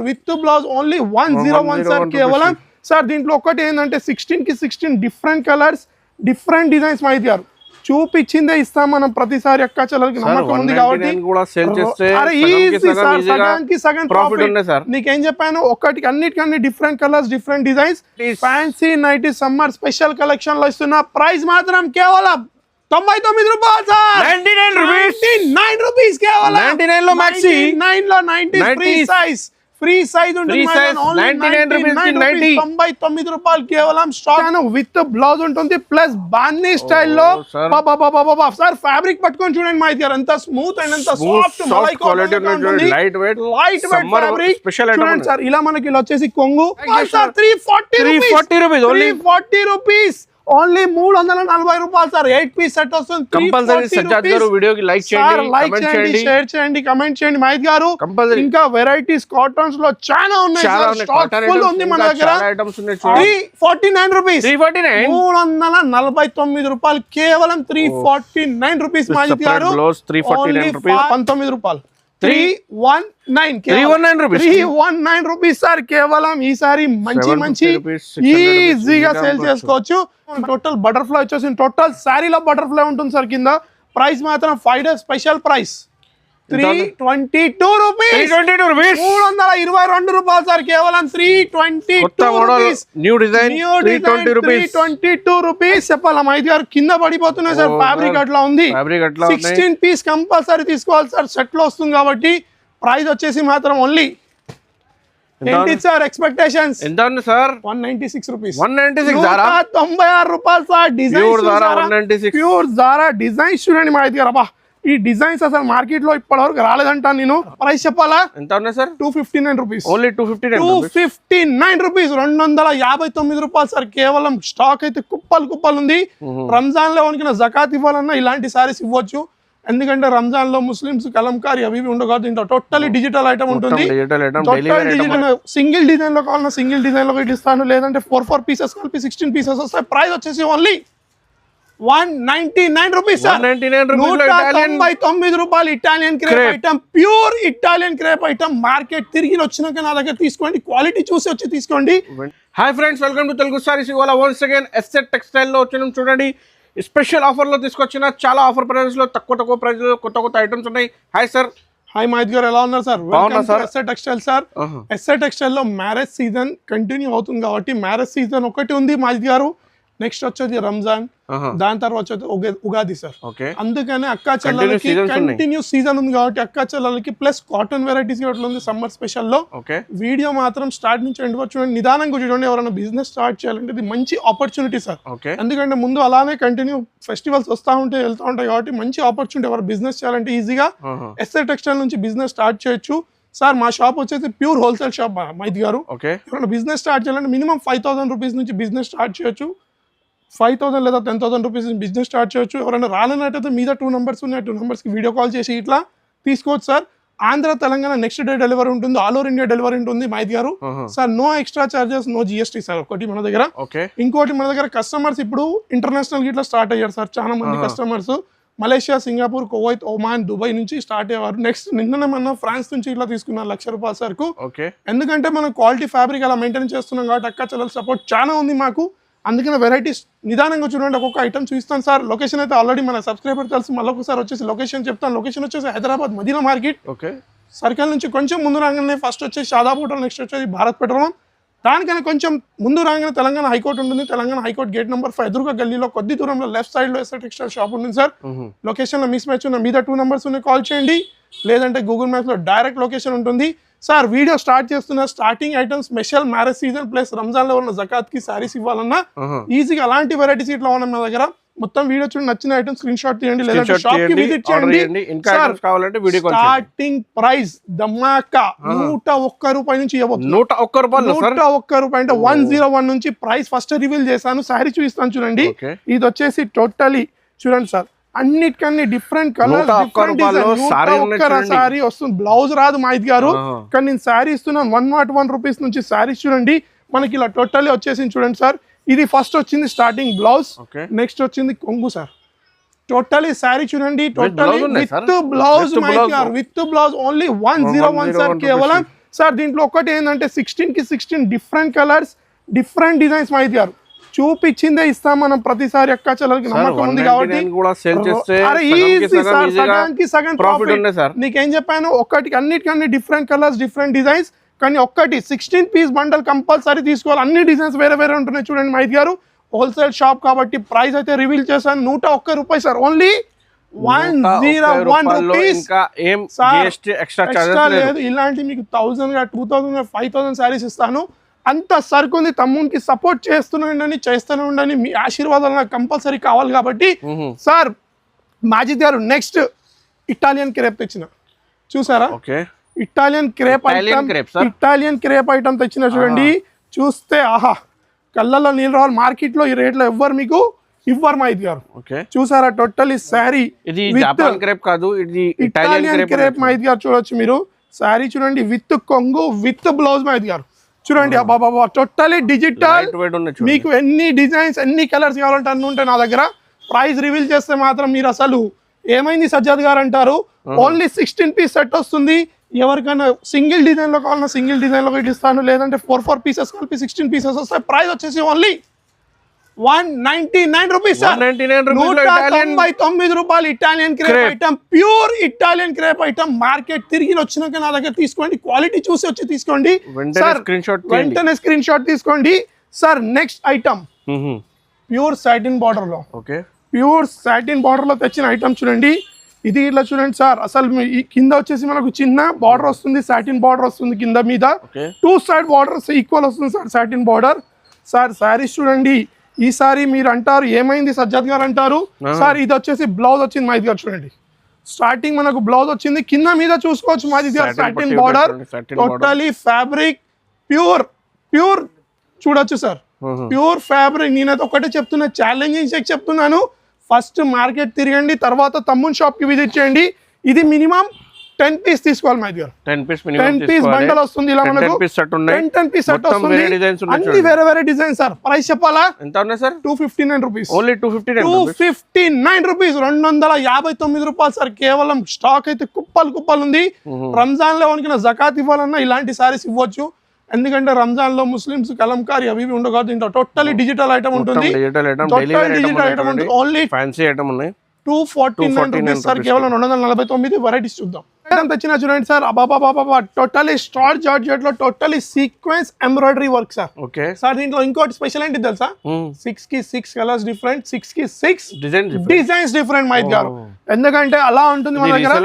With blouse only 101 sir కేవలం. Sir దీంట్లో ఒకటి ఏంటంటే 16 కి 16 different colours different designs myth గారు చూపించిందే ఇస్తాం మనం ప్రతిసారి. అక్క చెల్లెలకి నమ్మకం ఉంది కాబట్టి సగానికి సగం ప్రాఫిట్. నీకేం చెప్పాను, ఒకటికి అన్నిటికన్నీ different colours different designs. Fancy nighty summer special collection లో ఇస్తున్న ప్రైస్ మాత్రం కేవలం 99 రూపాయలు సార్. 99 రూపీస్ కేవలం. 99 లో మాక్సీ 9 లో 90 ఫ్రీ సైజ్ ఉంటుంది. 99 రూపాయలు కేవలం. స్టాక్ విత్ బ్లౌజ్ ఉంటుంది ప్లస్ బాందీ స్టైల్లో. సార్ ఫ్యాబ్రిక్ పట్టుకొని చూడండి మైత్ గారు, ఎంత స్మూత్ అండ్ ఎంత సాఫ్ట్ లైట్ వెయిట్ ఫ్యాబ్రిక్ చూడండి సార్. ఇలా మనకి ఇలా వచ్చేసి కొంగు 340 రూపీస్ ఓన్లీ 340 రూపాయలు సార్. 8 పీస్ సెట్ వస్తుంది. కంపల్సరీ సజ్జాద్ గారు వీడియోకి లైక్ చేయండి, షేర్ చేయండి, కమెంట్ చేయండి మైత్ గారు. ఇంకా వెరైటీస్ కాటన్స్ లో చాలా ఉన్నాయి సార్. స్టాక్ ఫుల్ ఉంది మన దగ్గర. 349 రూపీస్ 349 రూపాయలు కేవలం. 349 రూపీస్ మైత్ గారు. 19 రూపాయలు 319 రూపీస్ సార్ కేవలం. ఈసారి మంచి ఈజీగా సేల్ చేసుకోవచ్చు. టోటల్ బటర్ఫ్లై వచ్చేసి టోటల్ శారీలో బటర్ఫ్లై ఉంటుంది సార్. కింద ప్రైస్ మాత్రం 5 days స్పెషల్ ప్రైస్ 322 రూపీస్. 322 రూపాయలు సార్ కేవలం. 322 రూపీస్ చెప్పాలా మైత్ గారు. కింద పడిపోతున్నాయి సార్. ఫ్యాబ్రిక్ అట్లా ఉంది. 16 పీస్ కంపల్సరీ తీసుకోవాలి సార్. సెట్ లో వస్తుంది కాబట్టి. ప్రైస్ వచ్చేసి మాత్రం ఓన్లీ ఏంటి సార్ ఎక్స్పెక్టేషన్స్ ఎంత ఉంది సార్? 196 రూపీస్. 196 రూపాయలు sir. Design pure Zara designs చూడండి మైత్ గారు. అబ్బా ఈ డిజైన్స్ అసలు మార్కెట్ లో ఇప్పటి వరకు రాలేదంటా నేను. ప్రైస్ చెప్పాలా ఎంత ఉన్నాయి సార్? 259 రూపీస్. Only 259 rupees. 259 రూపాయలు సార్ కేవలం. స్టాక్ అయితే కుప్పలు ఉంది. రంజాన్ లో వనికిన జకాత్ ఇవ్వాలన్నా ఇలాంటి సారీస్ ఇవ్వచ్చు. ఎందుకంటే రంజాన్ లో ముస్లిమ్స్ కలంకారీ అవి ఉండవు. దీంట్లో టోటల్లీ డిజిటల్ ఐటమ్ ఉంటుంది. సింగిల్ డిజైన్ లో కావాలన్నా సింగిల్ డిజైన్ లో ఇస్తాను, లేదంటే 4 పీసెస్ కలిపి 16 పీసెస్ వస్తాయి. ప్రైస్ వచ్చేసి ఓన్లీ 199 రూపీస్. 199 రూపాయలు. Italian crepe item, pure Italian crepe item. Market తిరిగి వచ్చినాక నా దగ్గర తీసుకోండి, క్వాలిటీ చూసి వచ్చి తీసుకోండి. Hi friends, welcome to Telugu saris. ఇవాళ వన్స్ అగైన్ ఎస్సెట్ టెక్స్టైల్ లో వచ్చినాం. చూడండి స్పెషల్ ఆఫర్ లో తీసుకొచ్చిన చాలా ఆఫర్ ప్రైస్ లో తక్కువ ప్రైస్ లో కొత్త ఐటమ్స్ ఉన్నాయి. Hi sir. హాయ్ మైత్ గారు, ఎలా ఉన్నారు sir? Asset textile sir. Asset textile లో మ్యారేజ్ సీజన్ కంటిన్యూ అవుతుంది కాబట్టి మ్యారేజ్ సీజన్ ఒకటి ఉంది మైత్ గారు. నెక్స్ట్ వచ్చేది రంజాన్, దాని తర్వాత వచ్చేది ఉగాది సార్. అందుకనే అక్క చెల్లెలకి కంటిన్యూ సీజన్ ఉంది కాబట్టి అక్క చెల్లెలకి ప్లస్ కాటన్ వెరైటీస్ ఉంది సమ్మర్ స్పెషల్ లో. వీడియో మాత్రం స్టార్ట్ నుంచి ఎండ్ వరకు చూడండి, నిదానంగా చూడండి. ఎవరైనా బిజినెస్ స్టార్ట్ చేయాలంటే ఇది మంచి ఆపర్చునిటీ సార్. ఎందుకంటే ముందు అలానే కంటిన్యూ ఫెస్టివల్స్ వస్తూ ఉంటాయి వెళ్తూ ఉంటాయి కాబట్టి మంచి ఆపర్చునిటీ. ఎవరు బిజినెస్ చేయాలంటే ఈజీగా ఎస్సెట్ టెక్స్టైల్ నుంచి బిజినెస్ స్టార్ట్ చేయొచ్చు సార్. మా షాప్ వచ్చేసి ప్యూర్ హోల్సేల్ షాప్ మైత్ గారు. ఎవరైనా బిజినెస్ స్టార్ట్ చేయాలంటే మినిమం 5,000 రూపీస్ నుంచి బిజినెస్ స్టార్ట్ చేయొచ్చు. 5,000 లేదా 10,000 రూపీస్ బిజినెస్ స్టార్ట్ చేయొచ్చు. ఎవరైనా రాలేనట్టయితే మీద 2 నెంబర్స్ ఉన్నాయి, 2 నెంబర్స్కి వీడియో కాల్ చేసి ఇట్లా తీసుకోవచ్చు sir. Andhra Telangana next day delivery ఉంటుంది. ఆల్ ఓవర్ ఇండియా డెలివరీ ఉంటుంది మైత్ గారు. Sir no extra charges, no GST sir. ఒకటి మన దగ్గర. ఇంకోటి మన దగ్గర కస్టమర్స్ ఇప్పుడు ఇంటర్నేషనల్ ఇట్లా స్టార్ట్ అయ్యారు సార్. చాలా మంది customers Malaysia, Singapore, Kuwait, Oman, Dubai నుంచి స్టార్ట్ అయ్యేవారు. నెక్స్ట్ నిన్ననే మనం ఫ్రాన్స్ నుంచి ఇట్లా తీసుకున్నారు 1,00,000 రూపాయల సరుకు. ఎందుకంటే మనం క్వాలిటీ ఫ్యాబ్రిక్ అలా మెయింటైన్ చేస్తున్నాం కాబట్టి అక్క చెల్లెల సపోర్ట్ చాలా ఉంది మాకు. అందుకనే వెరైటీస్ నిదానంగా చూడండి. ఒక్కొక్క ఐటమ్ చూపిస్తాను సార్. లొకేషన్ అయితే ఆల్రెడీ మన సబ్స్క్రైబర్ తెలుసు. మళ్ళీ ఒకసారి వచ్చేసి లొకేషన్ చెప్తాను. లొకేషన్ వచ్చేసి హైదరాబాద్ మదీనా మార్కెట్. సర్కిల్ నుంచి కొంచెం ముందు రాగానే ఫస్ట్ వచ్చేసి షాదాబ్ హోటల్, నెక్స్ట్ వచ్చేసి భారత్ పెట్రోల్. దానికన్నా కొంచెం ముందు రాగానే తెలంగాణ హైకోర్టు ఉంటుంది. తెలంగాణ హైకోర్టు గేట్ నెంబర్ 5 ఎదురుగా గల్లీలో కొద్ది దూరంలో లెఫ్ట్ సైడ్ లో ఎస్సెట్ టెక్స్టైల్ షాప్ ఉంటుంది సార్. లొకేషన్ లో మిస్ మ్యాచ్ ఉన్న మీద 2 నెంబర్స్ ఉన్నాయి, కాల్ చేయండి. లేదంటే గూగుల్ మ్యాప్స్ లో డైరెక్ట్ లొకేషన్ ఉంటుంది సార్. వీడియో స్టార్ట్ చేస్తున్న starting items special marriage season plus Ramzan లో ఉన్న జకాత్ కి సారీస్ ఇవ్వాలన్నా ఈజీగా అలాంటి వెరైటీస్ ఇట్లా ఉన్నాయి మా దగ్గర. మొత్తం వీడియో చూడండి, నచ్చిన ఐటమ్ స్క్రీన్ షాట్ తీయండి, లేదంటే షాప్ కి విజిట్ చేయండి. స్టార్టింగ్ ప్రైస్ ధమాకా 101 రూపాయల నుంచి ఇవ్వబోతుంది. 101 రూపాయలు అంటే 101 నుంచి ప్రైస్ ఫస్ట్ రివీల్ చేశాను. సారీ చూపిస్తాను చూడండి. ఇది వచ్చేసి టోటలీ చూడండి సార్, అన్నిటికన్నీ డిఫరెంట్ కలర్ సారీ వస్తుంది. బ్లౌజ్ రాదు మైత్ గారు, కానీ నేను శారీ ఇస్తున్నాను 101 రూపీస్ నుంచి. శారీస్ చూడండి మనకి ఇలా టోటల్లీ వచ్చేసి చూడండి సార్. ఇది ఫస్ట్ వచ్చింది స్టార్టింగ్ బ్లౌజ్, నెక్స్ట్ వచ్చింది కొంగు సార్. టోటల్లీ శారీ చూడండి, టోటల్లీ విత్ బ్లౌజ్ మైత్ గారు, విత్ బ్లౌజ్ ఓన్లీ 101 సార్ కేవలం. సార్ దీంట్లో ఒకటి ఏంటంటే 16 కి 16 డిఫరెంట్ కలర్స్ డిఫరెంట్ డిజైన్స్ మైద్ గారు చూపించిందే ఇస్తాం మనం ప్రతిసారి అక్క చెల్లెలకి నమ్మకం ఉంది కాబట్టి కూడా సేల్ చేస్తే అరే ఈజీ సార్ సగానికి సగం ప్రాఫిట్ ఉంది సార్. నీకేం చెప్పాను ఒక్కటికి అన్నిటికన్నీ డిఫరెంట్ కలర్స్ డిఫరెంట్ డిజైన్స్ కానీ ఒక్కటి 16 పీస్ బండల్ కంపల్సరీ తీసుకోవాలి అన్ని డిజైన్స్ వేరే వేరే ఉంటున్నాయి చూడండి మైద్ గారు హోల్సేల్ షాప్ కాబట్టి ప్రైస్ అయితే రివీల్ చేశాను 101 రూపాయలు సార్ ఓన్లీ 101 రూపీస్ ఎక్స్ట్రా లేదు ఇలాంటి మీకు 1000 గా 2000 5000 శారీస్ ఇస్తాను అంత సరుకు ఉంది తమ్మునికి సపోర్ట్ చేస్తూనే ఉండండి మీ ఆశీర్వాదాలు నాకు కంపల్సరీ కావాలి కాబట్టి సార్ మాజిద్ గారు నెక్స్ట్ ఇటాలియన్ క్రేప్ తెచ్చిన చూసారా ఇటాలియన్ క్రేప్ ఐటమ్ తెచ్చిన చూడండి చూస్తే ఆహా కళ్ళల్లో నీళ్ళు రావాలి మార్కెట్ లో ఈ రేట్లో ఎవ్వరు మీకు ఇవ్వరు మైద్ గారు చూసారా టోటల్ శారీ ఇటాలియన్ క్రేప్ మైద్ గారు చూడొచ్చు మీరు శారీ చూడండి విత్ కొంగు విత్ బ్లౌజ్ మైద్ గారు చూడండి బాబా టోటలీ డిజిటల్ మీకు ఎన్ని డిజైన్స్ ఎన్ని కలర్స్ కావాలంటే అన్ని ఉంటాయి నా దగ్గర ప్రైస్ రివీల్ చేస్తే మాత్రం మీరు అసలు ఏమైంది సజ్జాద్ గారు అంటారు ఓన్లీ 16 పీస్ సెట్ వస్తుంది ఎవరికైనా సింగిల్ డిజైన్ లో కావాలన్నా సింగిల్ డిజైన్ లో ఇస్తాను లేదంటే 4 పీసెస్ కలిపి 16 పీసెస్ వస్తాయి ప్రైస్ వచ్చేసి ఓన్లీ 199 రూపీస్ 199 రూపాయలు Italian crepe item pure Italian crepe item market తిరిగి వచ్చినాక నా దగ్గర తీసుకోండి క్వాలిటీ చూసి వచ్చి తీసుకోండి వెంటనే స్క్రీన్ షాట్ తీసుకోండి sir next item pure satin border లో ప్యూర్ సాటిన్ బార్డర్ లో తెచ్చిన ఐటమ్ చూడండి ఇది ఇట్లా చూడండి సార్ అసలు ఈ కింద వచ్చేసి మనకు చిన్న బార్డర్ వస్తుంది సాటిన్ బార్డర్ వస్తుంది కింద మీద 2 సైడ్ బార్డర్స్ ఈక్వల్ వస్తుంది sir satin border sir saris చూడండి ఈసారి మీరు అంటారు ఏమైంది సజ్జాద్ గారు అంటారు సార్ ఇది వచ్చేసి బ్లౌజ్ వచ్చింది మైద్ గారు చూడండి స్టార్టింగ్ మనకు బ్లౌజ్ వచ్చింది కింద మీద చూసుకోవచ్చు మైద్ గారు satin border totally fabric pure చూడొచ్చు సార్ ప్యూర్ ఫ్యాబ్రిక్ నేనైతే ఒకటే చెప్తున్నా ఛాలెంజింగ్ చెక్ చెప్తున్నాను ఫస్ట్ మార్కెట్ తిరగండి తర్వాత తమ్మున్ షాప్ కి విజిట్ చేయండి ఇది మినిమం 10 పీస్ తీసుకోవాలి మైద్ గారు 10 పీస్ బండల్ వస్తుంది ఇలా మనకు 10 పీస్ సెట్ వస్తుంది అన్ని వేరే వేరే డిజైన్ సార్ ప్రైస్ చెప్పాలా ఎంత ఉన్నాయి సార్ 259 రూపీస్ ఓన్లీ 259 రూపీస్ 259 రూపాయలు సార్ కేవలం స్టాక్ అయితే కుప్పలు ఉంది రంజాన్ లో వనికిన జకాత్ ఇవ్వాలన్నా ఇలాంటి సారీస్ ఇవ్వచ్చు ఎందుకంటే రంజాన్ లో ముస్లిమ్స్ కలంకారీ అవి ఉండవు దీంట్లో టోటలీ డిజిటల్ ఐటమ్ ఉంటుంది ఓన్లీ ఫ్యాన్సీ ఐటమ్ ఉన్నాయి 249 రూపీస్ సార్ కేవలం 249 వెరైటీస్ చూద్దాం తెచ్చిన చూడండి సార్ అబాబా టోటలీ స్టార్ జార్జెట్ లో totally sequence embroidery work sir sir దీంట్లో ఇంకోటి స్పెషల్ ఏంటి తెలుసా 6 కి 6 కలర్స్ డిఫరెంట్ 6 కి 6 డిజైన్స్ డిఫరెంట్ మైద్ గారు ఎందుకంటే అలా ఉంటుంది మన దగ్గర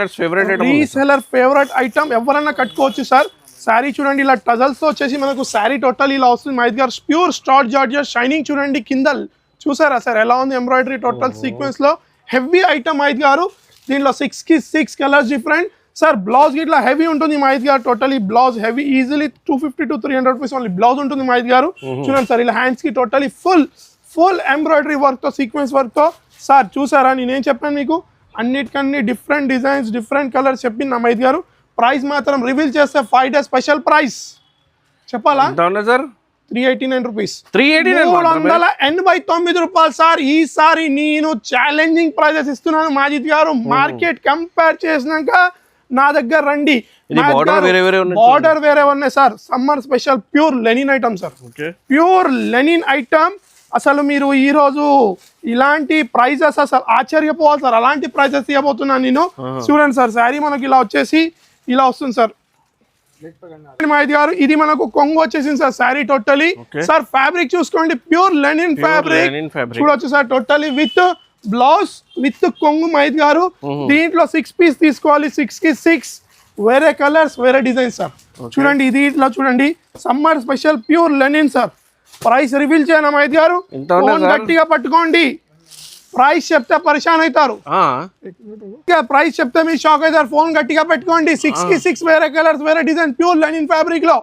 రీసెలర్ ఫేవరెట్ ఐటమ్ ఎవరన్నా కట్టుకోవచ్చు సార్ శారీ చూడండి ఇలా టజల్స్ తో వచ్చేసి మనకు శారీ టోటల్ ఇలా వస్తుంది మైద్ గారు ప్యూర్ స్టార్ జార్జెట్ షైనింగ్ చూడండి కింద చూసారా సార్ ఎలా ఉంది ఎంబ్రాయిడరీ టోటల్ సీక్వెన్స్ లో హెవీ ఐటమ్ మైద్ గారు దీంట్లో 6 కి 6 కలర్స్ డిఫరెంట్ సార్ బ్లౌజ్ ఇట్లా హెవీ ఉంటుంది మైద్ గారు totally blouse heavy easily 250 to 300 rupees only blouse ఉంటుంది మైద్ గారు చూడండి సార్ ఇలా హ్యాండ్స్ కి టోటలీ ఫుల్ ఎంబ్రాయిడరీ వర్క్ తో సీక్వెన్స్ వర్క్ తో సార్ చూసారా నేనేం చెప్పాను మీకు అన్నిటికన్నీ డిఫరెంట్ డిజైన్స్ డిఫరెంట్ కలర్స్ చెప్పింది మైద్ గారు ప్రైస్ మాత్రం రివీల్ చేస్తే 5 days స్పెషల్ ప్రైస్ చెప్పాలా సార్ 389 రూపీస్ 389 రూపాయలు సార్ ఈసారి నేను ఛాలెంజింగ్ ప్రైజెస్ ఇస్తున్నాను మాజిద్ గారు మార్కెట్ కంపేర్ చేసినాక నా దగ్గర రండి బార్డర్ వేరే ఉన్నాయి sir summer special pure linen item sir pure linen item అసలు మీరు ఈ రోజు ఇలాంటి ప్రైజెస్ అసలు ఆశ్చర్యపోవాలి సార్ అలాంటి ప్రైజెస్ ఇవ్వబోతున్నాను నేను చూడండి సార్ శారీ మనకి ఇలా వచ్చేసి ఇలా వస్తుంది సార్ మైద్ గారు ఇది మనకు కొంగు వచ్చేసింది sir sari totally sir fabric చూసుకోండి ప్యూర్ లెనిన్ ఫ్యాబ్రిక్ చూడొచ్చు sir totally with blouse with కొంగు మైద్ గారు దీంట్లో 6 పీస్ తీసుకోవాలి 6 కి 6 వేరే కలర్స్ వేరే డిజైన్ సార్ చూడండి ఇది ఇట్లా చూడండి summer special pure linen sir price reveal చేయనా మైద్ గారు గట్టిగా పట్టుకోండి ప్రైస్ చెప్తే పరిశాన్ అవుతారు ప్రైస్ చెప్తే మీరు షాక్ అవుతారు ఫోన్ గట్టిగా పెట్టుకోండి 6 కి 6 వేరే కలర్స్ వేరే డిజైన్ ప్యూర్ లెనిన్ ఫ్యాబ్రిక్ లో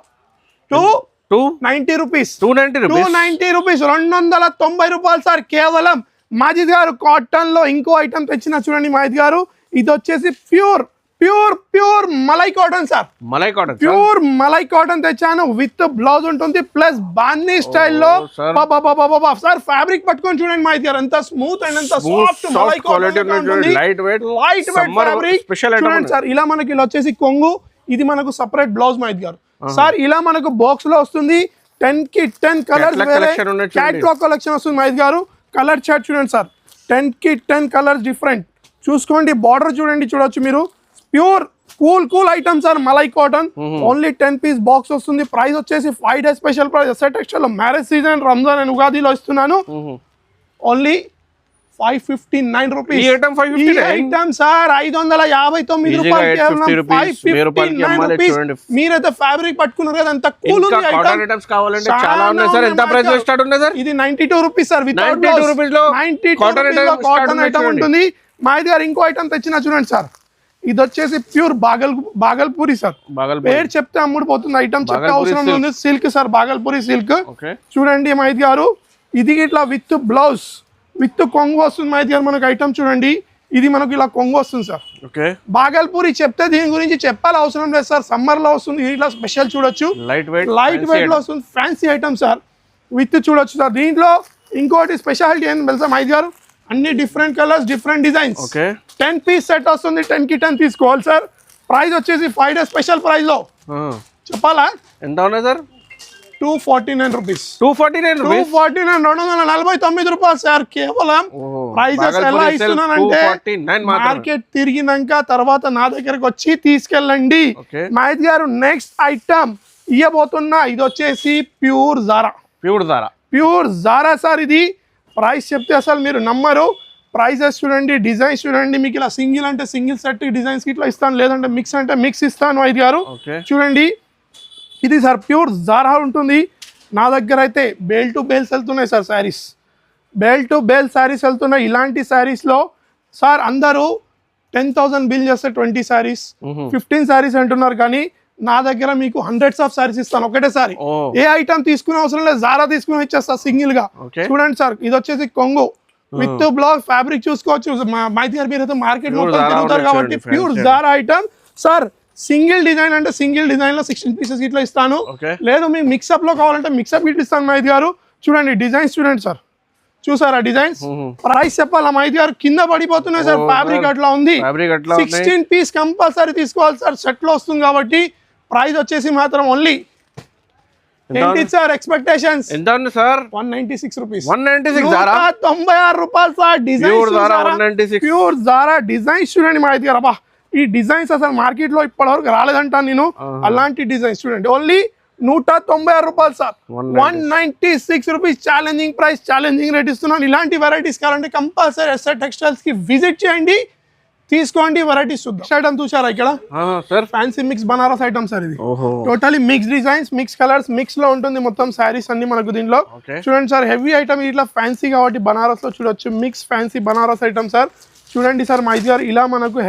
290 రూపీస్ 290 రూపీస్ 290 రూపాయలు సార్ కేవలం మాజిద్ గారు కాటన్ లో ఇంకో ఐటమ్ తెచ్చిన చూడండి మాజిద్ గారు ఇది వచ్చేసి pure malai cotton sir pure malai cotton తెచ్చాను విత్ బ్లౌజ్ ఉంటుంది ప్లస్ బాందీ స్టైల్లో సార్ ఫ్యాబ్రిక్ పట్టుకొని చూడండి మాజిద్ గారు ఎంత స్మూత్ అండ్ ఎంత soft malai cotton light weight fabric చూడండి సార్ ఇలా మనకి ఇలా వచ్చేసి కొంగు ఇది మనకు సపరేట్ బ్లౌజ్ మాజిద్ గారు సార్ ఇలా మనకు బాక్స్ లో వస్తుంది 10 కి 10 కలర్స్ క్యాట్లాగ్ కలెక్షన్ వస్తుంది మహేష్ గారు. కలర్ చార్ట్ చూడండి సార్, 10 కి 10 కలర్స్ డిఫరెంట్ చూసుకోండి. బార్డర్ చూడొచ్చు మీరు. Pure cool item sir, malai cotton. Only 10 piece box వస్తుంది. ప్రైస్ వచ్చేసి 5 days special price. SR textile లో మ్యారేజ్ సీజన్, రంజాన్ అండ్ ఉగాదిలో ఇస్తున్నాను. Only 559 rupees. ఈ ఐటమ్ సార్ 559 రూపాయలు కేవలం 559 రూపీస్. మీరైతే ఫ్యాబ్రిక్ పట్టుకున్నారు కదా, అంత కూల్ ఉంది ఐటమ్. చాలా ఉన్నాయి సార్. ఎంత ప్రైస్ స్టార్ట్ ఉంది సార్? ఇది 92 రూపీస్ సార్. వితౌట్ 92 రూపీస్ లో 92 కాటన్ ఐటమ్ ఉంటుంది. మహేష్ గారు ఇంకో ఐటమ్ తెచ్చినా చూడండి సార్. ఇది వచ్చేసి ప్యూర్ బాగల్పూరి సార్. పేరు చెప్తే అమ్ముడు పోతుంది. ఐటమ్ చెప్తే అవసరం ఉంది. Silk sir, Bhagalpuri silk. చూడండి మహేష్ గారు, ఇది ఇట్లా విత్ బ్లౌజ్ విత్ కొంగు వస్తుంది మహేష్ గారు. మనకు ఐటమ్ చూడండి, ఇది మనకు ఇలా కొంగు వస్తుంది సార్. బాగల్పూరి చెప్తే దీని గురించి చెప్పాలి అవసరం లేదు సార్. సమ్మర్ లో వస్తుంది, ఇట్లా స్పెషల్ చూడొచ్చు. లైట్ వెయిట్ లో వస్తుంది. ఫ్యాన్సీ ఐటమ్ సార్, విత్ చూడొచ్చు సార్. దీంట్లో ఇంకోటి స్పెషాలిటీ ఏంటి తెలుసా మహేష్ గారు? అన్ని different colours, different designs. 10 piece set వస్తుంది. 10 కి 10 తీసుకోవాలి సార్. ప్రైస్ వచ్చేసి 5 డేస్ స్పెషల్ ప్రైస్ లో చెప్పాలా? ఎంత ఉన్నాయి సార్? 249 రూపీస్. 249 రూపాయలు సార్. కేవలం ప్రైజెస్ ఎలా ఇస్తున్నానంటే మార్కెట్ తిరిగినాక తర్వాత నా దగ్గరకు వచ్చి తీసుకెళ్ళండి. మహేష్ గారు నెక్స్ట్ ఐటమ్ ఇవ్వబోతున్నా. ఇది వచ్చేసి ప్యూర్ జారా సార్. ఇది ప్రైస్ చెప్తే అసలు మీరు నమ్మరు. ప్రైజెస్ చూడండి, డిజైన్స్ చూడండి. మీకు ఇలా సింగిల్ అంటే సింగిల్ సెట్ డిజైన్స్ ఇట్లా ఇస్తాను, లేదంటే మిక్స్ అంటే మిక్స్ ఇస్తాను. మహేష్ గారు చూడండి, ఇది సార్ ప్యూర్ జారా ఉంటుంది. నా దగ్గర అయితే బేల్ టు బేల్స్ వెళ్తున్నాయి sir. Saris bale to bale saris వెళ్తున్నాయి. ఇలాంటి శారీస్లో సార్ అందరూ 10,000 బిల్ చేస్తే 20 శారీస్ 15 శారీస్ అంటున్నారు, కానీ నా దగ్గర మీకు హండ్రెడ్స్ ఆఫ్ శారీస్ ఇస్తాను ఒకటేసారి. ఏ ఐటమ్ తీసుకునే అవసరం లేదు, జారా తీసుకుని ఇచ్చేస్తా సింగిల్ గా. చూడండి సార్, ఇది వచ్చేసి కొంగు విత్ బ్లౌజ్. ఫ్యాబ్రిక్ చూసుకోవచ్చు. మహేష్ గారు మీరు అయితే మార్కెట్ మొత్తం తిరుగుతారు కాబట్టి pure Zara item sir. Single design అంటే సింగిల్ డిజైన్ లో 16 పీసెస్ ఇట్లా ఇస్తాను. లేదు మీకు మిక్సప్ లో కావాలంటే మిక్సప్ ఇట్లా ఇస్తాను మహేష్ గారు. చూడండి డిజైన్స్ చూడండి సార్, చూసారా డిజైన్స్? ప్రైస్ చెప్పాలా మహేష్ గారు? కింద పడిపోతున్నాయి సార్. ఫ్యాబ్రిక్ అట్లా ఉంది. 16 పీస్ కంపల్సరీ తీసుకోవాలి సార్. సెట్ లో వస్తుంది కాబట్టి ప్రైస్ వచ్చేసి మాత్రం ఓన్లీ ఏంటి సార్ ఎక్స్పెక్టేషన్స్? ఎంత ఉంది సార్? 196 రూపీస్. 196 రూపాయలు sir. Design pure Zara designs చూడండి మహేష్ గారు. అబ్బా, ఈ డిజైన్స్ అసలు మార్కెట్ లో ఇప్పటివరకు రాలేదంటాను నేను. అలాంటి డిజైన్స్ చూడండి. ఓన్లీ 196 రూపాయలు sir. 196 rupees. Challenging price, challenging rate ఇస్తున్నాను. ఇలాంటి వెరైటీస్ కావాలంటే కంపల్సరీ ఎస్ఆర్ టెక్స్టైల్స్ కి విజిట్ చేయండి, తీసుకోండి. వెరైటీస్ చూద్దాం. ఐటమ్ చూసారా ఇక్కడ? Fancy mix Banaras item sir. ఇది totally mix designs, mix colours, mix లో ఉంటుంది మొత్తం శారీస్ అన్ని మనకు దీంట్లో. చూడండి సార్, హెవీ ఐటమ్. ఇట్లా ఫ్యాన్సీ కాబట్టి బనారస్ లో చూడొచ్చు. Mix fancy Banaras item sir. చూడండి సార్ మహేష్ గారు, ఇలా మనకు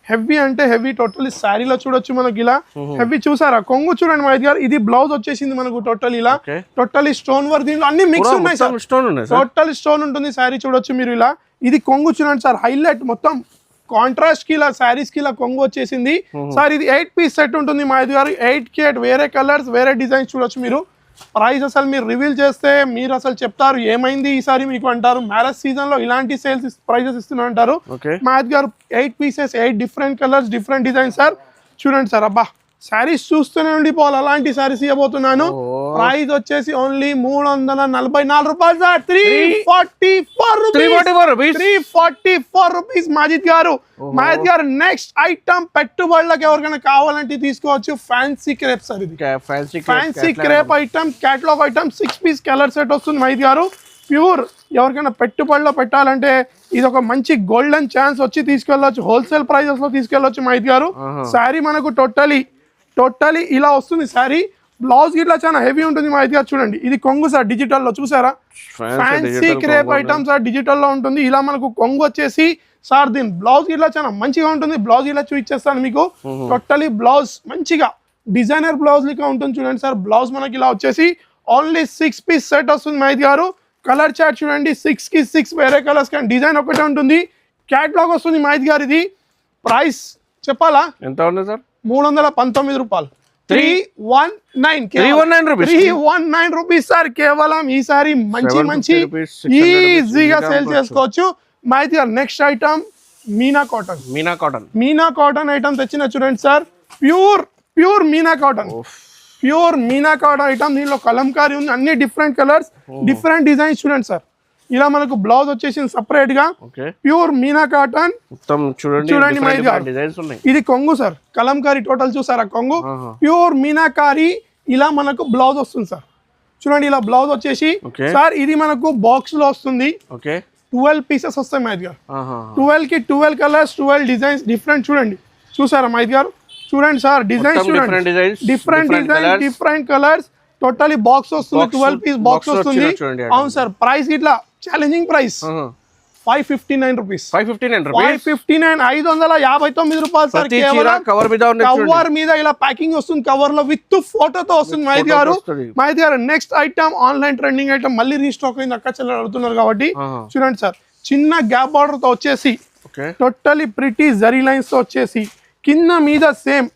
హెవీ అంటే హెవీ టోటలీ శారీలో చూడొచ్చు. మనకి ఇలా హెవీ చూసారా? కొంగు చూడండి మహేష్ గారు. ఇది బ్లౌజ్ వచ్చేసింది మనకు టోటల్ ఇలా. టోటలీ స్టోన్ వర్క్, దీంట్లో అన్ని మిక్స్ ఉన్నాయి సార్. టోటల్ స్టోన్ ఉంటుంది శారీ చూడొచ్చు మీరు ఇలా. ఇది కొంగు చూడండి సార్, హైలైట్ మొత్తం కాంట్రాస్ట్ కి ఇలా శారీస్ కి ఇలా కొంగు వచ్చేసింది సార్. ఇది 8 పీస్ సెట్ ఉంటుంది మహేష్ గారు. 8 కి 8 వేరే కలర్స్, వేరే డిజైన్స్ చూడొచ్చు మీరు. ప్రైస్ అసలు మీరు రివీల్ చేస్తే మీరు అసలు చెప్తారు ఏమైంది ఈసారి మీకు అంటారు. మ్యారేజ్ సీజన్ లో ఇలాంటి సేల్స్ ప్రైజెస్ ఇస్తున్నా అంటారు మహేష్ గారు. 8 pieces, 8 different colours, different design sir. చూడండి సార్, అబ్బా శారీస్ చూస్తూనే ఉండిపోవాలి. అలాంటి శారీస్ ఇవ్వబోతున్నాను. ప్రైస్ వచ్చేసి ఓన్లీ 344 రూపాయలు సార్. 344 రూపీస్ మహేష్ గారు. మహేష్ గారు నెక్స్ట్ ఐటమ్ పెట్టుబడులకు ఎవరికైనా కావాలంటే తీసుకోవచ్చు. Fancy crepe sir. ఇది fancy crepe item, catalogue item. 6 piece colour set వస్తుంది మహేష్ గారు. ప్యూర్ ఎవరికైనా పెట్టుబడిలో పెట్టాలంటే ఇది ఒక మంచి గోల్డెన్ ఛాన్స్. వచ్చి తీసుకెళ్ళొచ్చు. హోల్సేల్ ప్రైజెస్ లో తీసుకెళ్ళొచ్చు మహేష్ గారు. శారీ మనకు టోటలీ ఇలా వస్తుంది శారీ. బ్లౌజ్ ఇట్లా చాలా హెవీ ఉంటుంది మహేష్ గారు. చూడండి, ఇది కొంగు సార్ డిజిటల్ లో. చూసారా? Fancy crepe item sir, digital లో ఉంటుంది. ఇలా మనకు కొంగు వచ్చేసి సార్ దీని బ్లౌజ్ ఇట్లా చాలా మంచిగా ఉంటుంది. బ్లౌజ్ ఇలా చూపించేస్తాను మీకు. టోటలీ బ్లౌజ్ మంచిగా డిజైనర్ బ్లౌజ్ లెక్క ఉంటుంది. చూడండి సార్, బ్లౌజ్ మనకి ఇలా వచ్చేసి ఓన్లీ 6 పీస్ సెట్ వస్తుంది మహేష్ గారు. కలర్ చార్ట్ చూడండి, 6 కి 6 వేరే కలర్స్ కానీ డిజైన్ ఒకటే ఉంటుంది. క్యాటలాగ్ వస్తుంది మహేష్ గారు. ఇది ప్రైస్ చెప్పాలా? ఎంత ఉంది సార్? 319 రూపాయలు. 319 రూపీస్ సార్. కేవలం ఈసారి మంచి ఈజీగా సేల్ చేసుకోవచ్చు మహేష్ గారు. Next item Meena cotton item తెచ్చిన చూడండి sir. Pure Meena cotton. Pure meenakari item, దీనిలో కలంకారీ ఉంది, అన్ని డిఫరెంట్ కలర్స్, డిఫరెంట్ డిజైన్స్ చూడండి సార్. ఇలా మనకు బ్లౌజ్ వచ్చేసి సపరేట్ గా ప్యూర్ మీనా కాటన్ మొత్తం చూడండి ఇది కొంగు సార్, కలంకారీ టోటల్ చూసారా కొంగు, ప్యూర్ మీనాకారి. ఇలా మనకు బ్లౌజ్ వస్తుంది సార్, చూడండి ఇలా బ్లౌజ్ వచ్చేసి సార్ ఇది మనకు బాక్స్ లో వస్తుంది. 12 పీసెస్ వస్తాయి మైద్ గారు, 12 కి 12 కలర్స్, 12 డిజైన్స్ డిఫరెంట్. చూడండి చూసారా మైద్ గారు, చూడండి సార్ డిజైన్స్ చూడండి, different design, different colours, totally box వస్తుంది, 12 పీస్ బాక్స్ వస్తుంది. అవును సార్, ప్రైస్ ఇట్లా ఛాలెంజింగ్ ప్రైస్ 559 రూపీస్, 559 రూపాయలు సార్. కవర్ మీద ఇలా ప్యాకింగ్ వస్తుంది, కవర్ లో విత్ ఫోటోతో వస్తుంది మైద్ గారు. మైద్ గారు next item online trending item మళ్ళీ రీస్టాక్ అయింది, అక్క చెల్లెలు అడుగుతున్నారు కాబట్టి చూడండి సార్. చిన్న గ్యాప్ బార్డర్ తో వచ్చేసి టోటలీ ప్రిటీ జరీ లైన్స్ తో వచ్చేసి కింద మీద సేమ్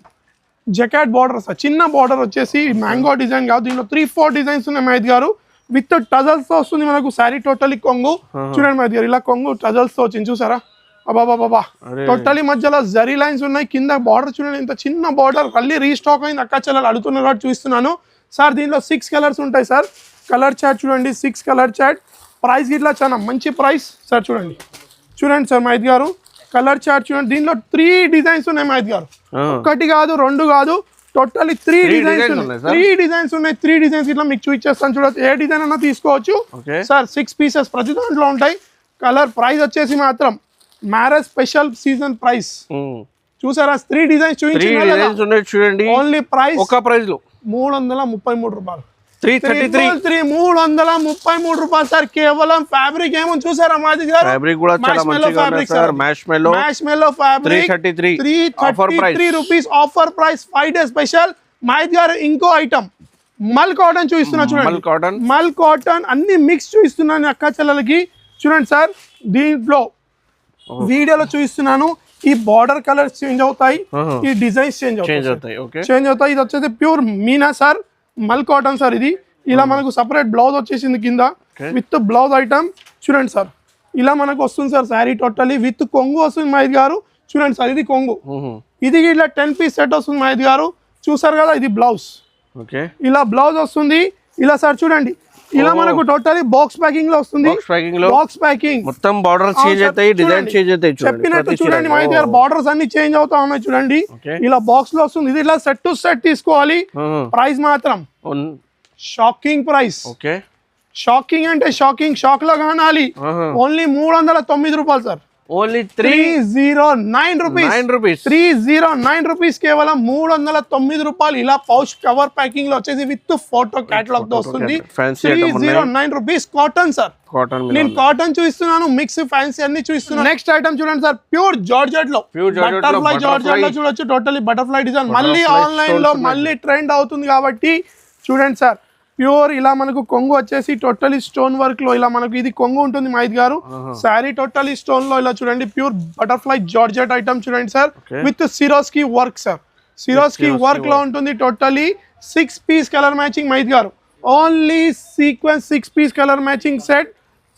జకాట్ బార్డర్ సార్, చిన్న బార్డర్ వచ్చేసి మ్యాంగో డిజైన్ కాదు, దీనిలో 3-4 డిజైన్స్ ఉన్నాయి మైద్ గారు. విత్ టజల్స్ తో వస్తుంది మనకు శారీ, టోటలీ కొంగు చూడండి మైద్ గారు, ఇలా కొంగు టజల్స్ తో వచ్చింది చూసారా. అబాబాబా టోటలీ మధ్యలో జరీ లైన్స్ ఉన్నాయి, కింద బార్డర్ చూడండి, ఇంత చిన్న బార్డర్ మళ్ళీ రీస్టాక్ అయింది, అక్క చెల్లెలు అడుగుతున్నారు కాబట్టి చూస్తున్నాను సార్. దీనిలో 6 కలర్స్ ఉంటాయి సార్, కలర్ చార్ట్ చూడండి, 6 కలర్ చార్ట్. ప్రైస్ ఇట్లా చాలా మంచి ప్రైస్ సార్. చూడండి చూడండి సార్ మైద్ గారు, కలర్ చార్ట్ చూడండి, దీనిలో 3 డిజైన్స్ ఉన్నాయి మైద్ గారు, ఒకటి కాదు 2 కాదు, టోటలీ 3 డిజైన్స్ ఉన్నాయి, 3 డిజైన్స్ ఉన్నాయి. 3 డిజైన్స్ ఇట్లా మీకు చూపించేస్తాను చూడొచ్చు, ఏ డిజైన్ అన్నా తీసుకోవచ్చు సార్. 6 పీసెస్ ప్రతి దాంట్లో ఉంటాయి. కలర్ ప్రైస్ వచ్చేసి మాత్రం మ్యారేజ్ స్పెషల్ సీజన్ ప్రైస్ చూసారా, 3 డిజైన్స్ చూడండి. ఓన్లీ ప్రైస్ ఒక ప్రైస్ లో 333 రూపాయలు, 333 రూపాయలు సార్. కేవలం ఫ్యాబ్రిక్ ఏమో చూసారా మాది గారు, ఫ్యాబ్రిక్ కూడా చాలా మంచిగా ఉంది sir. Marshmallow fabric 333 rupees offer price, 5 day special. మాది గారు ఇంకో ఐటమ్ మల్ కాటన్ చూపిస్తున్నా చూడండి, మల్ కాటన్ అన్ని మిక్స్ చూపిస్తున్నాను అక్క చెల్లెలకి. చూడండి సార్, దీంట్లో వీడియోలో చూపిస్తున్నాను, ఈ బార్డర్ కలర్స్ చేంజ్ అవుతాయి, ఈ డిజైన్స్ చేంజ్ అవుతాయి. ఇది వచ్చేసి ప్యూర్ మీనా సార్, మల్ కాటన్ సార్. ఇది ఇలా మనకు సపరేట్ బ్లౌజ్ వచ్చేసింది కింద విత్ బ్లౌజ్ ఐటమ్ చూడండి సార్. ఇలా మనకు వస్తుంది సార్ శారీ టోటలీ విత్ కొంగు వస్తుంది మైద్ గారు. చూడండి సార్, ఇది కొంగు, ఇది ఇట్లా 10 పీస్ సెట్ వస్తుంది మైద్ గారు, చూసారు కదా. ఇది బ్లౌజ్, ఇలా బ్లౌజ్ వస్తుంది. ఇలా సార్ చూడండి, ఇలా మనకు టోటలీ బాక్స్ ప్యాకింగ్ లో వస్తుంది, బాక్స్ ప్యాకింగ్ మొత్తం బార్డర్ చేంజ్ అవుతాయి, డిజైన్ చేంజ్ అవుతాయి. చెప్పినట్టు చూడండి మైద్ గారు, బార్డర్స్ అన్ని చేంజ్ అవుతా ఉన్నాయి చూడండి. ఇలా బాక్స్ లో వస్తుంది, ఇది ఇలా సెట్ టు సెట్ తీసుకోవాలి. ప్రైస్ మాత్రం షాకింగ్ ప్రైస్, షాకింగ్ అంటే షాకింగ్, షాక్ లో కానాలి. ఓన్లీ 309 రూపాయలు సార్, ఓన్లీ 309 రూపీస్, 309 రూపీస్, కేవలం 309 రూపాయలు. ఇలా పౌచ్ కవర్ ప్యాకింగ్ లో వచ్చేసి విత్ ఫోటో కేటలాగ్ తో వస్తుంది. 309 రూపీస్. కాటన్ సార్, నేను కాటన్ చూపిస్తున్నాను, మిక్స్ ఫ్యాన్సీ అన్ని చూపిస్తున్నాను. నెక్స్ట్ ఐటమ్ చూడండి సార్, ప్యూర్ జార్జెట్ లో, బటర్ఫ్లై జార్జెట్ లో చూడొచ్చు, టోటలీ బటర్ఫ్లై డిజైన్. మళ్ళీ ఆన్లైన్ లో మళ్ళీ ట్రెండ్ అవుతుంది కాబట్టి చూడండి సార్. ప్యూర్ ఇలా మనకు కొంగు వచ్చేసి టోటలీ స్టోన్ వర్క్ లో, ఇలా మనకు ఇది కొంగు ఉంటుంది మైద్ గారు. శారీ టోటలీ స్టోన్ లో ఇలా చూడండి, ప్యూర్ బటర్ఫ్లై జార్జెట్ ఐటమ్ చూడండి sir, with Swarovski work sir, Swarovski work లో ఉంటుంది. టోటలీ 6 పీస్ కలర్ మ్యాచింగ్ మైద్ గారు, only sequence 6 piece colour matching set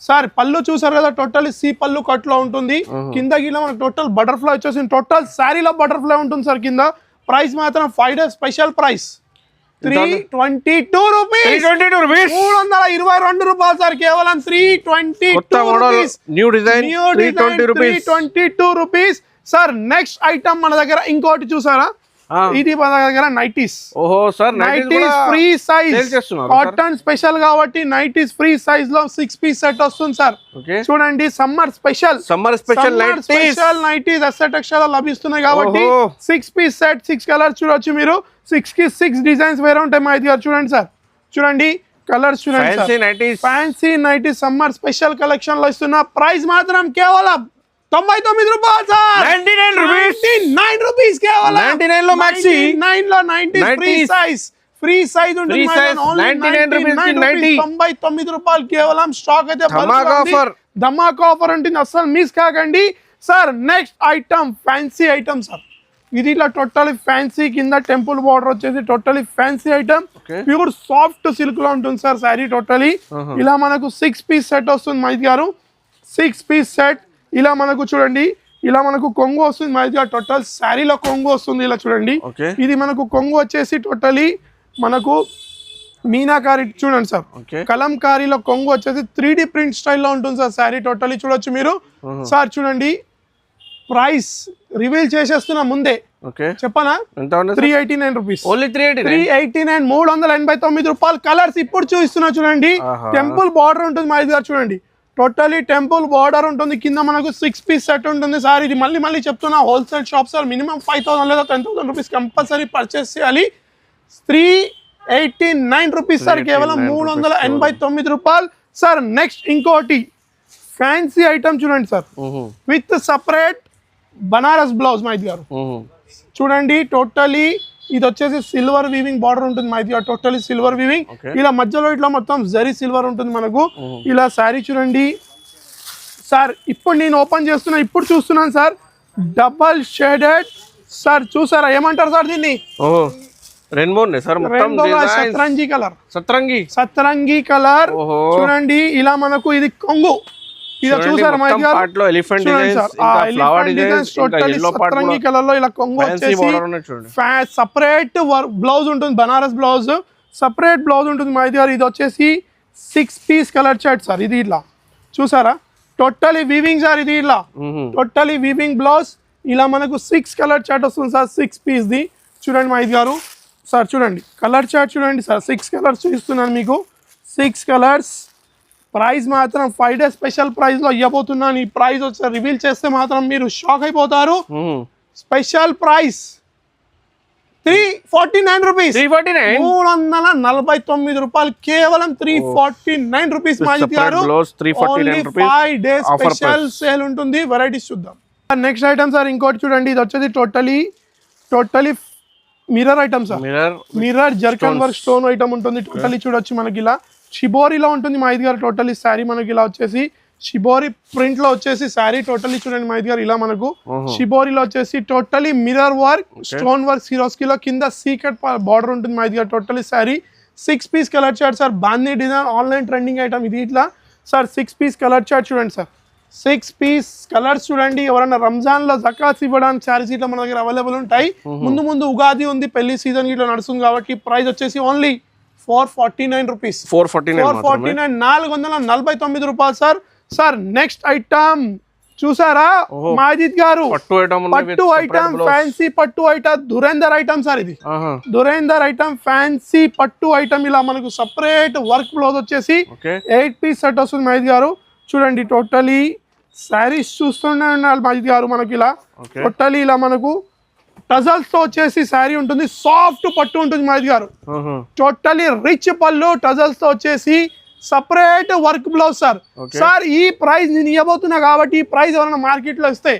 sir. పళ్ళు చూసారు కదా, టోటలీ సి పళ్ళు కట్ లో ఉంటుంది. కింద గిలా మనకు టోటల్ బటర్ఫ్లై వచ్చేసి టోటల్ శారీలో బటర్ఫ్లై ఉంటుంది సార్ కింద. ప్రైస్ మాత్రం 5 డే స్పెషల్ ప్రైస్ 322 రూపీస్, 322 రూపాయలు సార్. కేవలం 322 రూపీస్ సార్. నెక్స్ట్ ఐటమ్ మన దగ్గర ఇంకోటి చూసారా, ఇది మన దగ్గర నైటీస్. ఓహో sir, nighties free size, cotton special కాబట్టి నైటీస్ ఫ్రీ సైజ్ లో 6 పీస్ సెట్ వస్తుంది సార్. చూడండి, summer special nighties SR textile లో లభిస్తున్నాయి కాబట్టి 6 పీస్ సెట్, 6 కలర్స్ చూడొచ్చు మీరు. 6 కి 6 డిజైన్స్ వేరే ఉంటాయి మా దగ్గర. చూడండి సార్, చూడండి కలర్స్ చూడండి, fancy nighties summer special collection లో ఇస్తున్న ప్రైస్ మాత్రం కేవలం 99 రూపాయలు సార్, 99 రూపీస్ కేవలం. 99 లో మాక్సీ, 9 లో 90 ఫ్రీ సైజ్ ఉంటుంది. 99 రూపాయలు కేవలం. స్టాక్ అయితే ధమాకా ఆఫర్ ఉంటుంది, అస్సలు మిస్ కాకండి sir. Next item fancy item sir, ఇది ఇట్లా టోటలీ ఫ్యాన్సీ, కింద టెంపుల్ బార్డర్ వచ్చేసి totally fancy item, pure soft silk లో ఉంటుంది సార్ శారీ టోటలీ. ఇలా మనకు 6 పీస్ సెట్ వస్తుంది మైద్ గారు, 6 పీస్ సెట్. ఇలా మనకు చూడండి, ఇలా మనకు కొంగు వస్తుంది మైద్ గారు, టోటల్ శారీలో కొంగు వస్తుంది. ఇలా చూడండి, ఇది మనకు కొంగు వచ్చేసి టోటలీ మనకు మీనాకారి చూడండి సార్, కలంకారీలో కొంగు వచ్చేసి 3D ప్రింట్ స్టైల్లో ఉంటుంది సార్. శారీ టోటలీ చూడొచ్చు మీరు సార్. చూడండి ప్రైస్ రివీల్ చేసేస్తున్నా ముందే, చెప్పనా? 389 రూపీస్, ఓన్లీ 389, 389 రూపాయలు. కలర్స్ ఇప్పుడు చూపిస్తున్నా చూడండి. టెంపుల్ బార్డర్ ఉంటుంది మా ఇది చూడండి, టోటలీ టెంపుల్ బార్డర్ ఉంటుంది. కింద మనకు 6 పీస్ సెట్ ఉంటుంది సార్. ఇది మళ్ళీ చెప్తున్నా, హోల్సేల్ షాప్ సార్. మినిమం 5,000 లేదా 10,000 రూపీస్ కంపల్సరీ పర్చేస్ చేయాలి. 389 రూపీస్ సార్, కేవలం 389 రూపాయలు సార్. నెక్స్ట్ ఇంకోటి ఫ్యాన్సీ ఐటమ్ చూడండి sir, with separate Banaras blouse మైద్ గారు. చూడండి టోటలీ ఇది వచ్చేసి సిల్వర్ వీవింగ్ బార్డర్ ఉంటుంది మైద్ గారు, టోటలీ సిల్వర్ వీవింగ్. ఇలా మధ్యలో ఇట్లా మొత్తం జరీ సిల్వర్ ఉంటుంది మనకు. ఇలా శారీ చూడండి సార్. ఇప్పుడు నేను ఓపెన్ చేస్తున్నా, ఇప్పుడు చూస్తున్నాను సార్. డబల్ షేడెడ్ సార్, చూసారా ఏమంటారు సార్ దీన్ని? రెయిన్బో సార్, సత్రంగి కలర్, సత్రంగి కలర్ చూడండి. ఇలా మనకు ఇది కొంగు, ఇది చూసారా మైద్ గారు? సత్రంగి కలర్ లో ఇలా కొంగు వచ్చేసి సపరేట్ బ్లౌజ్ ఉంటుంది, బనారస్ బ్లౌజ్, సపరేట్ బ్లౌజ్ ఉంటుంది మైద్ గారు. ఇది వచ్చేసి 6 పీస్ కలర్ చార్ట్ సార్. ఇది ఇట్లా చూసారా, టోటలీ వీవింగ్ సార్. ఇది ఇట్లా టోటలీ వీవింగ్ బ్లౌజ్. ఇలా మనకు 6 కలర్ చార్ట్ వస్తుంది సార్, 6 పీస్ ది. చూడండి మైద్ గారు సార్, చూడండి కలర్ చార్ట్ చూడండి సార్. 6 కలర్స్ చూపిస్తున్నాను మీకు, 6 కలర్స్. ప్రైస్ మాత్రం 5 డేస్ స్పెషల్ ప్రైస్ లో ఇవ్వబోతున్నాను. ఈ ప్రైస్ వచ్చి రివీల్ చేస్తే మాత్రం మీరు షాక్ అయిపోతారు. స్పెషల్ ప్రైస్ 349 రూపీస్, 349 రూపాయలు, కేవలం 349 రూపీస్ మాజిద్ గారు. 5 డేస్ స్పెషల్ సేల్ ఉంటుంది. వెరైటీస్ చూద్దాం. నెక్స్ట్ ఐటమ్ సార్ ఇంకోటి చూడండి. ఇది వచ్చేది totally mirror item sir. Mirror zircon work stone item ఉంటుంది. టోటలీ చూడొచ్చు మనకి ఇలా షిబోరిలో ఉంటుంది మైద్ గారు. టోటలీ శారీ మనకి ఇలా వచ్చేసి షిబోరి ప్రింట్ లో వచ్చేసి శారీ టోటలీ చూడండి మైద్ గారు. ఇలా మనకు షిబోరిలో వచ్చేసి totally mirror work, stone work, సిరోస్కీలో కింద సీకట్ బార్డర్ ఉంటుంది మైద్ గారు. Totally sari 6 piece colour chart sir. బాందీ డిజైన్ ఆన్లైన్ ట్రెండింగ్ ఐటమ్ ఇది ఇట్లా సార్. 6 పీస్ కలర్ చార్ట్ చూడండి సార్, 6 పీస్ కలర్స్ చూడండి. ఎవరైనా రంజాన్ లో జకాత్ ఇవ్వడానికి శారీస్ ఇట్లా మన దగ్గర అవైలబుల్ ఉంటాయి. ముందు ఉగాది ఉంది, పెళ్లి సీజన్ ఇట్లా నడుస్తుంది కాబట్టి ప్రైస్ వచ్చేసి ఓన్లీ 449 రూపీస్, 449, 449 రూపాయలు సార్. సార్ నెక్స్ట్ ఐటమ్ చూసారా మాజిద్ గారు, పట్టు ఐటమ్, ఫ్యాన్సీ పట్టు ఐటమ్, దురేందర్ ఐటమ్ సార్. ఇది దురేందర్ ఐటమ్, ఫ్యాన్సీ పట్టు ఐటమ్. ఇలా మనకు సపరేట్ వర్క్ బ్లౌజ్ వచ్చేసి 8 పీస్ సెట్ వస్తుంది మాజిద్ గారు. చూడండి టోటలీ శారీస్ చూస్తూనే ఉండాలి మాజిద్ గారు. మనకి ఇలా టోటలీ ఇలా మనకు టజల్స్ తో వచ్చేసి శారీ ఉంటుంది. సాఫ్ట్ పట్టు ఉంటుంది మాజిద్ గారు. టోటలీ రిచ్ పళ్ళు, టజల్స్ తో వచ్చేసి separate work blouse sir. Sir ఈ ప్రైస్ నేను ఇవ్వబోతున్నా కాబట్టి ఈ ప్రైస్ ఎవరైనా మార్కెట్ లో ఇస్తే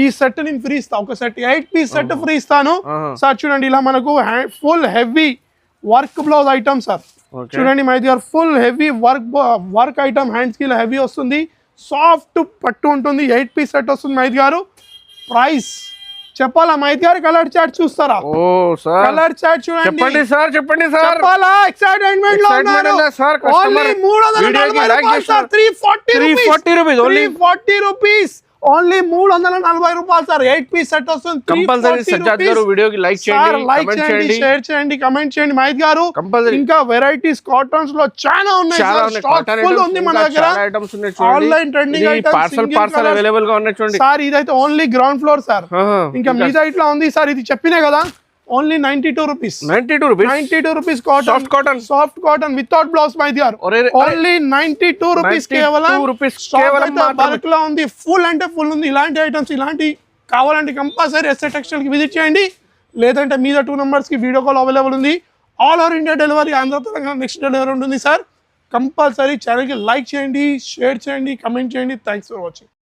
ఈ సెట్ నేను ఫ్రీ ఇస్తా. ఒక సెట్ 8 పీస్ సెట్ ఫ్రీ ఇస్తాను సార్. చూడండి ఇలా మనకు full heavy work blouse item sir. చూడండి మైద్ గారు, full heavy work item, hands కి హెవీ వస్తుంది, సాఫ్ట్ పట్టు ఉంటుంది. 8 పీస్ సెట్ వస్తుంది మైద్ గారు. ప్రైస్ చెప్పాలా మైద్ గారు? కలర్ చార్ట్ చూస్తారా? కలర్ చార్ట్ చూడండి. చెప్పండి సార్. చెప్పాలా? ఎక్సైట్మెంట్ లో ఉన్నారు. ఓన్లీ 340 రూపీస్, ఓన్లీ 340 రూపాయలు సార్. 8 పీస్ సెట్ వస్తుంది. కంపల్సరీ సజ్జాద్ గారు వీడియోకి లైక్ చేయండి, షేర్ చేయండి, కమెంట్ చేయండి మైద్ గారు. ఇంకా వెరైటీస్ కాటన్స్ లో చాలా ఉన్నాయి సార్. స్టాక్ ఫుల్ ఉంది మన దగ్గర. Online trending items parcel available గా ఉన్నాయి చూడండి సార్. ఇదైతే ఓన్లీ గ్రౌండ్ ఫ్లోర్ సార్. ఇంకా మీద ఇట్లా ఉంది సార్. ఇది చెప్పినే కదా, only 92 rupees, 92 rupees soft cotton without blouse మైద్ గారు. ఓన్లీ 92 రూపీస్, కేవలం బల్క్ లో ఉంది. ఫుల్ అంటే ఫుల్ ఉంది. ఇలాంటి ఐటమ్స్ ఇలాంటి కావాలంటే కంపల్సరీ ఎస్ఏ టెక్స్టైల్ కి విజిట్ చేయండి. లేదంటే మీద 2 numbers కి వీడియో కాల్ అవైలబుల్ ఉంది. All over India delivery, Andhra Telangana next delivery ఉంటుంది సార్. కంపల్సరీ ఛానల్ కి లైక్ చేయండి, షేర్ చేయండి, కమెంట్ చేయండి. Thanks for watching.